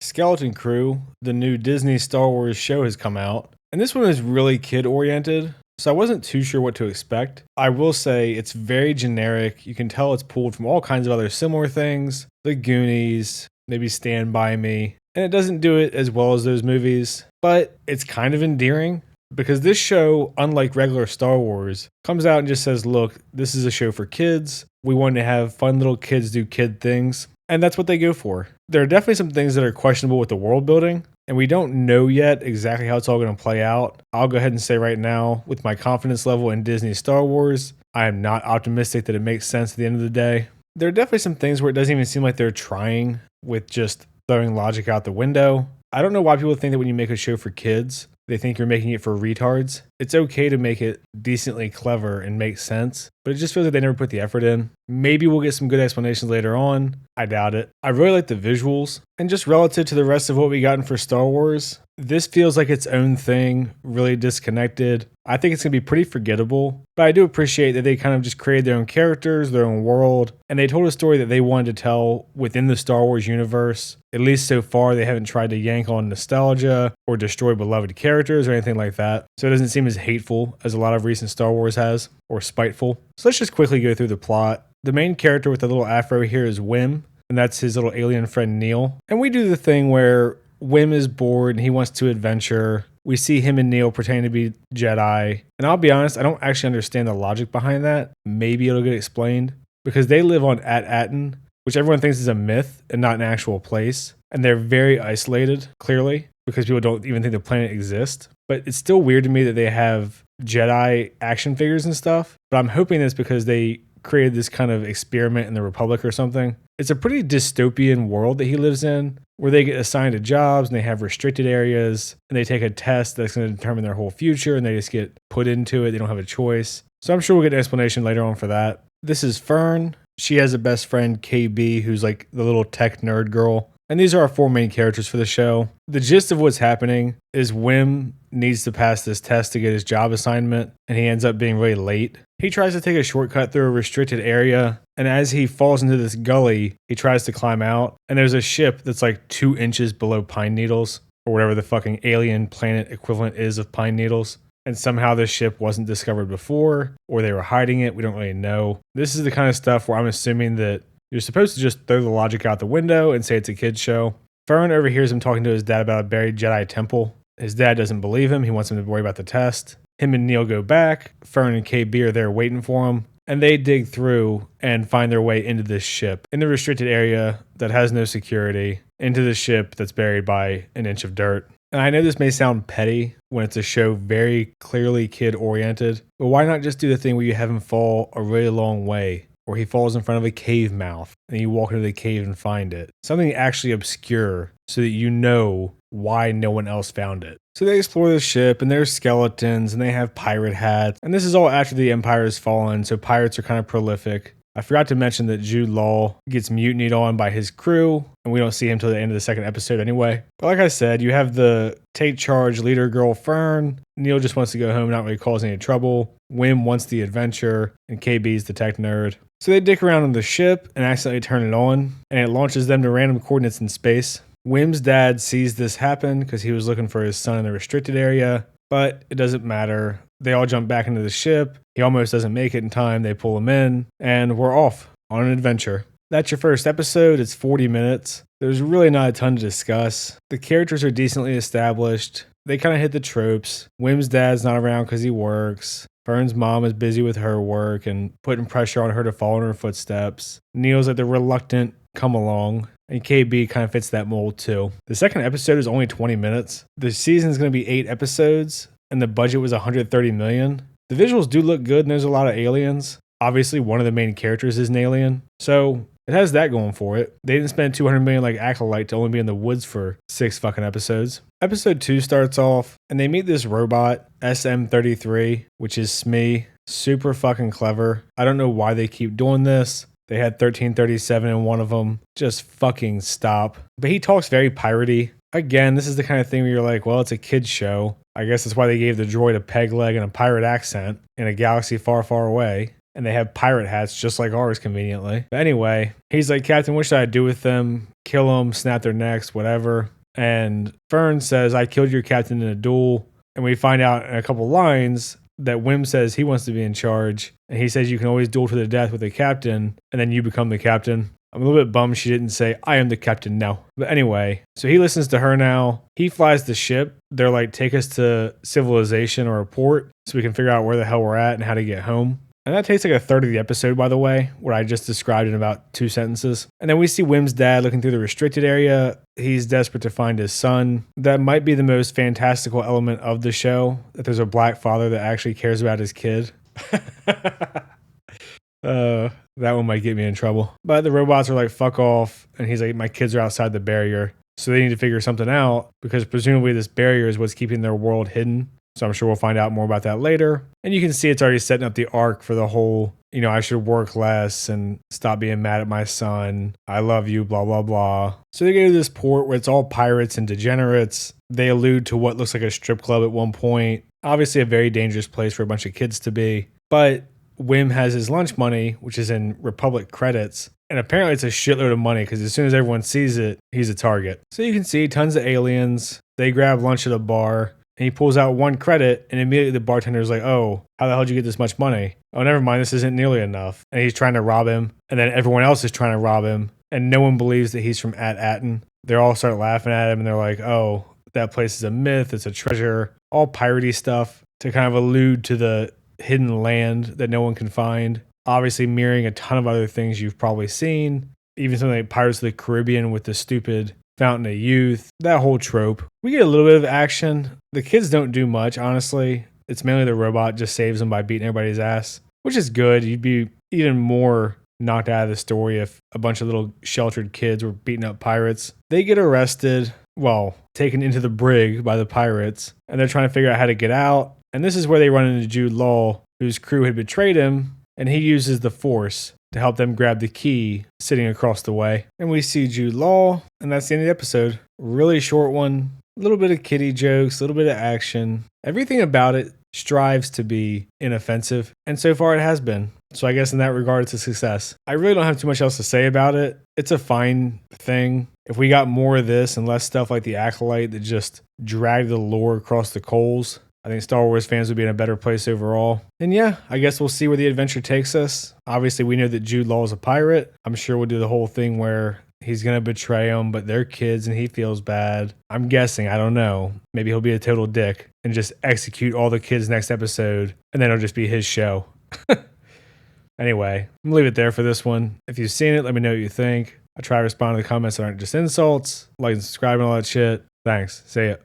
Skeleton Crew, the new Disney Star Wars show, has come out, and this one is really kid-oriented, so I wasn't too sure what to expect. I will say it's very generic. You can tell it's pulled from all kinds of other similar things, The Goonies, maybe Stand By Me, and it doesn't do it as well as those movies, but it's kind of endearing. Because this show, unlike regular Star Wars, comes out and just says, look, this is a show for kids. We want to have fun little kids do kid things. And that's what they go for. There are definitely some things that are questionable with the world building, and we don't know yet exactly how it's all going to play out. I'll go ahead and say right now, with my confidence level in Disney Star Wars, I am not optimistic that it makes sense at the end of the day. There are definitely some things where it doesn't even seem like they're trying with just throwing logic out the window. I don't know why people think that when you make a show for kids, they think you're making it for retards. It's okay to make it decently clever and make sense, but it just feels like they never put the effort in. Maybe we'll get some good explanations later on. I doubt it. I really like the visuals, and just relative to the rest of what we gotten for Star Wars, this feels like its own thing, really disconnected. I think it's going to be pretty forgettable, but I do appreciate that they kind of just created their own characters, their own world, and they told a story that they wanted to tell within the Star Wars universe. At least so far, they haven't tried to yank on nostalgia or destroy beloved characters or anything like that, so it doesn't seem as hateful as a lot of recent Star Wars has, or spiteful. So let's just quickly go through the plot. The main character with the little afro here is Wim, and that's his little alien friend Neil. And we do the thing where Wim is bored and he wants to adventure. We see him and Neil pretending to be Jedi. And I'll be honest, I don't actually understand the logic behind that. Maybe it'll get explained. Because they live on At-Aten, which everyone thinks is a myth and not an actual place. And they're very isolated, clearly, because people don't even think the planet exists. But it's still weird to me that they have Jedi action figures and stuff. But I'm hoping it's because they created this kind of experiment in the Republic or something. It's a pretty dystopian world that he lives in, where they get assigned to jobs and they have restricted areas and they take a test that's going to determine their whole future and they just get put into it. They don't have a choice. So I'm sure we'll get an explanation later on for that. This is Fern. She has a best friend, KB, who's like the little tech nerd girl. And these are our four main characters for the show. The gist of what's happening is Wim needs to pass this test to get his job assignment, and he ends up being really late. He tries to take a shortcut through a restricted area, and as he falls into this gully, he tries to climb out, and there's a ship that's like 2 inches below Pine Needles, or whatever the fucking alien planet equivalent is of Pine Needles. And somehow this ship wasn't discovered before, or they were hiding it. We don't really know. This is the kind of stuff where I'm assuming that you're supposed to just throw the logic out the window and say it's a kid's show. Fern overhears him talking to his dad about a buried Jedi temple. His dad doesn't believe him. He wants him to worry about the test. Him and Neil go back. Fern and KB are there waiting for him. And they dig through and find their way into this ship in the restricted area that has no security, into the ship that's buried by an inch of dirt. And I know this may sound petty when it's a show very clearly kid-oriented, but why not just do the thing where you have him fall a really long way? Or he falls in front of a cave mouth and you walk into the cave and find it. Something actually obscure so that you know why no one else found it. So they explore the ship and there's skeletons and they have pirate hats. And this is all after the Empire has fallen, so pirates are kind of prolific. I forgot to mention that Jude Law gets mutinied on by his crew, and we don't see him till the end of the second episode anyway. But like I said, you have the take charge leader girl Fern. Neil just wants to go home, not really cause any trouble. Wim wants the adventure, and KB's the tech nerd. So they dick around on the ship and accidentally turn it on, and it launches them to random coordinates in space. Wim's dad sees this happen because he was looking for his son in the restricted area, but it doesn't matter. They all jump back into the ship. He almost doesn't make it in time. They pull him in, and we're off on an adventure. That's your first episode. It's 40 minutes. There's really not a ton to discuss. The characters are decently established. They kind of hit the tropes. Wim's dad's not around because he works. Fern's mom is busy with her work and putting pressure on her to follow in her footsteps. Neil's like the reluctant come along, and KB kind of fits that mold too. The second episode is only 20 minutes. The season's going to be 8 episodes, and the budget was $130 million. The visuals do look good, and there's a lot of aliens. Obviously, one of the main characters is an alien, so it has that going for it. They didn't spend $200 million like Acolyte to only be in the woods for 6 fucking episodes. Episode 2 starts off, and they meet this robot, SM-33, which is Smee. Super fucking clever. I don't know why they keep doing this. They had 1337 in one of them. Just fucking stop. But he talks very piratey. Again, this is the kind of thing where you're like, well, it's a kid's show. I guess that's why they gave the droid a peg leg and a pirate accent in a galaxy far, far away. And they have pirate hats just like ours, conveniently. But anyway, he's like, Captain, what should I do with them? kill them, snap their necks, whatever. And Fern says, I killed your captain in a duel. And we find out in a couple lines that Wim says he wants to be in charge. And he says you can always duel to the death with a captain, and then you become the captain. I'm a little bit bummed she didn't say, I am the captain now. But anyway, so he listens to her now. He flies the ship. They're like, take us to civilization or a port so we can figure out where the hell we're at and how to get home. And that takes like a third of the episode, by the way, what I just described in about 2 sentences. And then we see Wim's dad looking through the restricted area. He's desperate to find his son. That might be the most fantastical element of the show, that there's a black father that actually cares about his kid. That one might get me in trouble. But the robots are like, fuck off. And he's like, my kids are outside the barrier. So they need to figure something out, because presumably this barrier is what's keeping their world hidden. So I'm sure we'll find out more about that later. And you can see it's already setting up the arc for the whole, I should work less and stop being mad at my son. I love you, blah, blah, blah. So they go to this port where it's all pirates and degenerates. They allude to what looks like a strip club at one point. Obviously a very dangerous place for a bunch of kids to be. But Wim has his lunch money, which is in Republic credits. And apparently it's a shitload of money, because as soon as everyone sees it, he's a target. So you can see tons of aliens. They grab lunch at a bar. And he pulls out 1 credit, and immediately the bartender's like, oh, how the hell did you get this much money? Oh, never mind, this isn't nearly enough. And he's trying to rob him, and then everyone else is trying to rob him, and no one believes that he's from Atten. They all start laughing at him, and they're like, oh, that place is a myth, it's a treasure, all piratey stuff to kind of allude to the hidden land that no one can find. Obviously mirroring a ton of other things you've probably seen, even something like Pirates of the Caribbean with the stupid Fountain of Youth, that whole trope. We get a little bit of action. The kids don't do much, honestly. It's mainly the robot just saves them by beating everybody's ass, which is good. You'd be even more knocked out of the story if a bunch of little sheltered kids were beating up pirates. They get arrested, taken into the brig by the pirates, and they're trying to figure out how to get out. And this is where they run into Jude Law, whose crew had betrayed him, and he uses the Force to help them grab the key sitting across the way. And we see Jude Law, and that's the end of the episode. Really short one. A little bit of kiddie jokes, a little bit of action. Everything about it strives to be inoffensive, and so far it has been. So I guess in that regard, it's a success. I really don't have too much else to say about it. It's a fine thing. If we got more of this and less stuff like The Acolyte that just dragged the lore across the coals, I think Star Wars fans would be in a better place overall. And yeah, I guess we'll see where the adventure takes us. Obviously, we know that Jude Law is a pirate. I'm sure we'll do the whole thing where he's going to betray them, but they're kids and he feels bad. I'm guessing, I don't know. Maybe he'll be a total dick and just execute all the kids next episode, and then it'll just be his show. Anyway, I'm going to leave it there for this one. If you've seen it, let me know what you think. I try to respond to the comments that aren't just insults. Like and subscribe and all that shit. Thanks. See ya.